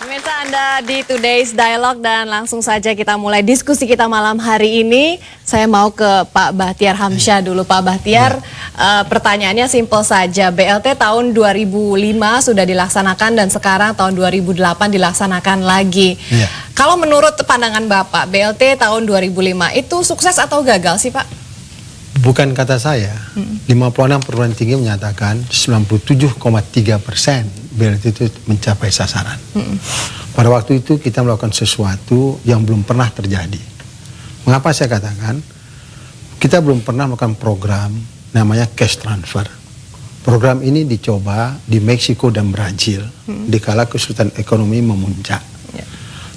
Pemirsa, Anda di Today's Dialogue dan langsung saja kita mulai diskusi kita malam hari ini. Saya mau ke Pak Bahtiar Hamsyah dulu. Pak Bahtiar, pertanyaannya simpel saja. BLT tahun 2005 sudah dilaksanakan dan sekarang tahun 2008 dilaksanakan lagi. Ya. Kalau menurut pandangan Bapak, BLT tahun 2005 itu sukses atau gagal sih Pak? Bukan kata saya, 56 perguruan tinggi menyatakan 97,3% BLT itu mencapai sasaran. Pada waktu itu kita melakukan sesuatu yang belum pernah terjadi. Mengapa saya katakan? Kita belum pernah melakukan program namanya cash transfer. Program ini dicoba di Meksiko dan Brazil dikala kesulitan ekonomi memuncak.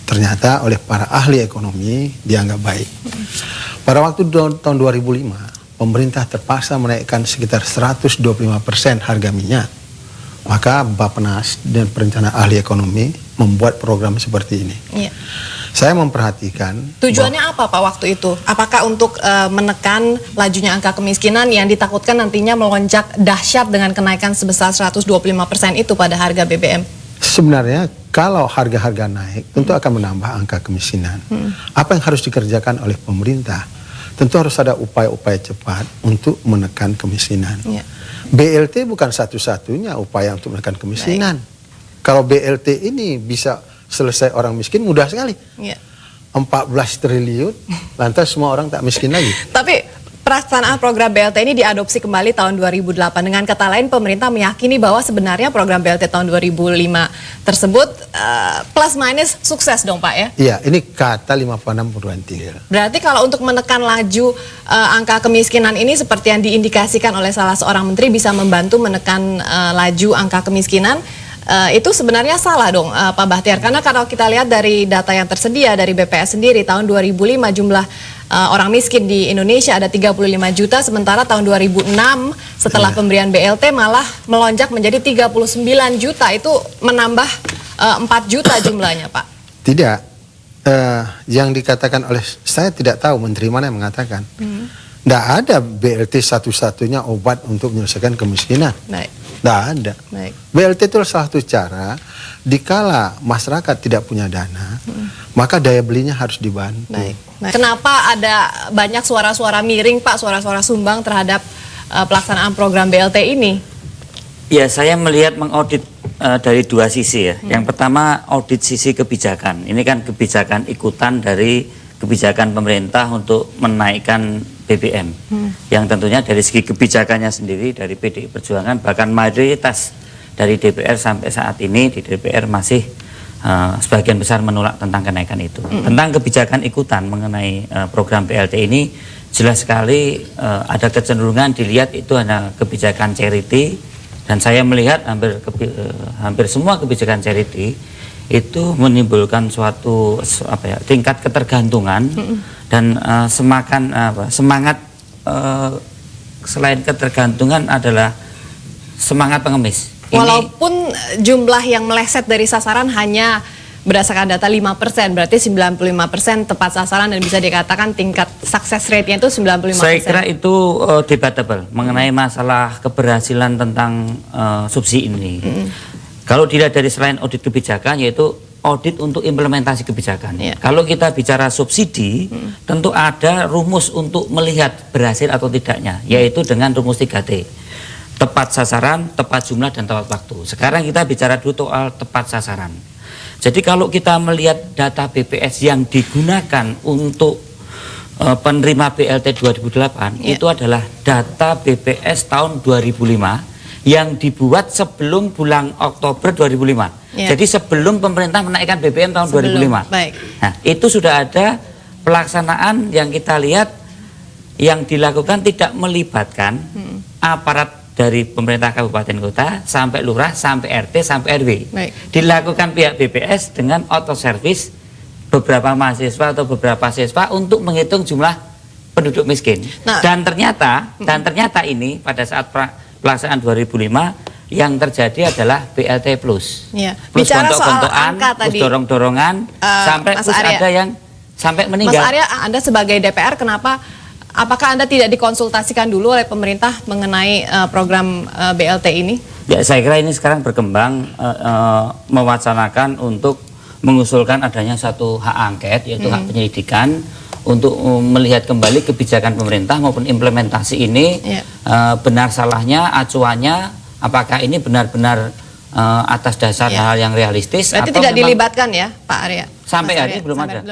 Ternyata oleh para ahli ekonomi dianggap baik. Pada waktu tahun 2005, pemerintah terpaksa menaikkan sekitar 125% harga minyak. Maka Bappenas dan perencana ahli ekonomi membuat program seperti ini. Iya. Saya memperhatikan. Tujuannya apa Pak waktu itu? Apakah untuk menekan lajunya angka kemiskinan yang ditakutkan nantinya melonjak dahsyat dengan kenaikan sebesar 125% itu pada harga BBM? Sebenarnya kalau harga-harga naik tentu akan menambah angka kemiskinan. Apa yang harus dikerjakan oleh pemerintah? Tentu harus ada upaya-upaya cepat untuk menekan kemiskinan. Ya. BLT bukan satu-satunya upaya untuk menekan kemiskinan. Baik. Kalau BLT ini bisa selesai orang miskin, mudah sekali. Ya. 14 triliun, lantas semua orang tak miskin lagi. Tapi pelaksanaan program BLT ini diadopsi kembali tahun 2008. Dengan kata lain, pemerintah meyakini bahwa sebenarnya program BLT tahun 2005 tersebut plus minus sukses dong Pak ya? Iya, ini kata 56 perguruan tinggi. Berarti kalau untuk menekan laju angka kemiskinan ini seperti yang diindikasikan oleh salah seorang menteri bisa membantu menekan laju angka kemiskinan, itu sebenarnya salah dong Pak Bahtiar. Karena kalau kita lihat dari data yang tersedia dari BPS sendiri, tahun 2005 jumlah orang miskin di Indonesia ada 35 juta, sementara tahun 2006 setelah pemberian BLT malah melonjak menjadi 39 juta, itu menambah 4 juta jumlahnya Pak. Tidak, yang dikatakan oleh saya tidak tahu menteri mana yang mengatakan. Tidak ada BLT satu-satunya obat untuk menyelesaikan kemiskinan. Baik. Tidak ada. Baik. BLT itu salah satu cara, dikala masyarakat tidak punya dana, maka daya belinya harus dibantu. Baik. Nah, kenapa ada banyak suara-suara miring Pak, suara-suara sumbang terhadap pelaksanaan program BLT ini? Ya, saya melihat mengaudit dari dua sisi ya. Yang pertama audit sisi kebijakan. Ini kan kebijakan ikutan dari kebijakan pemerintah untuk menaikkan BBM. Yang tentunya dari segi kebijakannya sendiri dari PDI Perjuangan, bahkan mayoritas dari DPR sampai saat ini di DPR masih sebagian besar menolak tentang kenaikan itu. Tentang kebijakan ikutan mengenai program BLT ini, jelas sekali ada kecenderungan dilihat itu hanya kebijakan charity, dan saya melihat hampir semua kebijakan charity itu menimbulkan suatu tingkat ketergantungan dan semangat selain ketergantungan adalah semangat pengemis. Walaupun jumlah yang meleset dari sasaran hanya berdasarkan data 5%, berarti 95% tepat sasaran dan bisa dikatakan tingkat success rate-nya itu 95%. Saya kira itu debatable mengenai masalah keberhasilan tentang subsidi ini. Kalau dilihat dari selain audit kebijakan, yaitu audit untuk implementasi kebijakan. Kalau kita bicara subsidi, tentu ada rumus untuk melihat berhasil atau tidaknya, yaitu dengan rumus 3T. Tepat sasaran, tepat jumlah, dan tepat waktu. Sekarang kita bicara dulu soal tepat sasaran. Jadi kalau kita melihat data BPS yang digunakan untuk penerima BLT 2008, itu adalah data BPS tahun 2005 yang dibuat sebelum bulan Oktober 2005. Jadi sebelum pemerintah menaikkan BBM tahun 2005. Baik. Nah, itu sudah ada pelaksanaan yang kita lihat yang dilakukan tidak melibatkan aparat dari pemerintah kabupaten kota sampai lurah, sampai RT, sampai RW. Baik. Dilakukan pihak BPS dengan auto service beberapa mahasiswa atau beberapa siswa untuk menghitung jumlah penduduk miskin. Nah, dan ternyata ini pada saat pelaksanaan 2005 yang terjadi adalah BLT plus. Ya. Plus kontok-kontokan, plus dorong-dorongan, sampai plus ada yang sampai meninggal. Mas Arya, Anda sebagai DPR apakah Anda tidak dikonsultasikan dulu oleh pemerintah mengenai program BLT ini? Ya, saya kira ini sekarang berkembang mewacanakan untuk mengusulkan adanya satu hak angket, yaitu hak penyelidikan, untuk melihat kembali kebijakan pemerintah maupun implementasi ini, benar salahnya, acuannya, apakah ini benar-benar atas dasar hal yang realistis. Berarti atau tidak dilibatkan ya Pak Arya? Sampai hari ini belum ada.